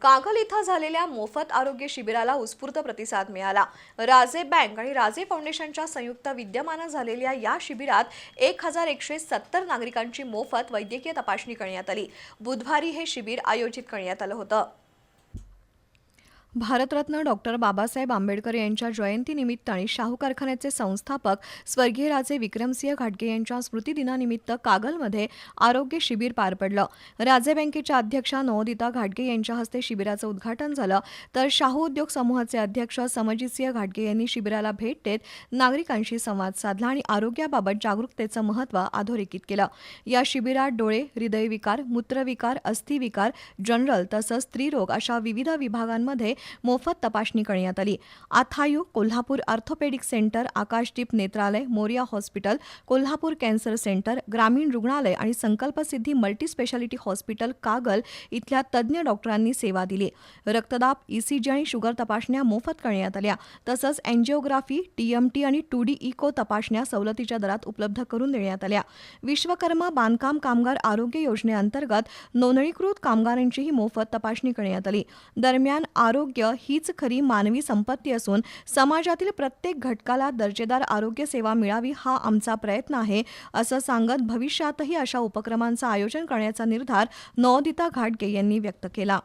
कागल इथं झालेल्या मोफत आरोग्य शिबिराला उत्स्फूर्त प्रतिसाद मिळाला। राजे बँक आणि राजे फाउंडेशनच्या संयुक्त विद्यमाने झालेल्या या शिबिरात 1170 नागरिकांची मोफत वैद्यकीय तपासणी करण्यात आली। बुधवारी हे शिबिर आयोजित करण्यात आलं होतं। भारतरत्न डॉक्टर बाबासाहेब आंबेडकर यांच्या जयंतीनिमित्त आणि शाहू कारखान्याचे संस्थापक स्वर्गीय राजे विक्रमसिंह घाटगे यांच्या स्मृतिदिनानिमित्त कागलमध्ये आरोग्य शिबिर पार पडलं। राजे बँकेच्या अध्यक्षा नवोदिता घाटगे यांच्या हस्ते शिबिराचं उद्घाटन झालं, तर शाहू उद्योग समूहाचे अध्यक्ष समजितसिंह घाटगे यांनी शिबिराला भेट देत नागरिकांशी संवाद साधला आणि आरोग्याबाबत जागरूकतेचं महत्त्व अधोरेखित केलं। या शिबिरात डोळे, हृदयविकार, मूत्रविकार, अस्थिविकार, जनरल तसंच स्त्रीरोग अशा विविध विभागांमध्ये मोफत तपासणी करण्यात आली। आथायू, Kolhapur orthopaedic centre, Akashdeep Netralaya, Moraya hospital, Kolhapur cancer centre, ग्रामीण रुग्णालय आणि Sankalpsiddhi multi speciality hospital Kagal इथल्या तज्ज्ञ डॉक्टरांनी सेवा दिली। रक्तदाब, ईसीजी आणि शुगर तपासण्या मोफत करण्यात आल्या, तसंच अँजिओग्राफी, टीएमटी आणि 2D इको तपासण्या सवलतीच्या दरात उपलब्ध करून देण्यात आल्या। विश्वकर्मा बांधकाम कामगार आरोग्य योजनेअंतर्गत नोंदणीकृत कामगारांचीही मोफत तपासणी करण्यात आली। दरम्यान आरोग्य हीच खरी मानवी संपत्ती असून समाजातील प्रत्येक घटकाला दर्जेदार आरोग्य सेवा मिळावी हा आमचा प्रयत्न आहे, असं सांगत भविष्यातही अशा उपक्रमांचं आयोजन करण्याचा निर्धार नवोदिता घाटगे यांनी व्यक्त केला।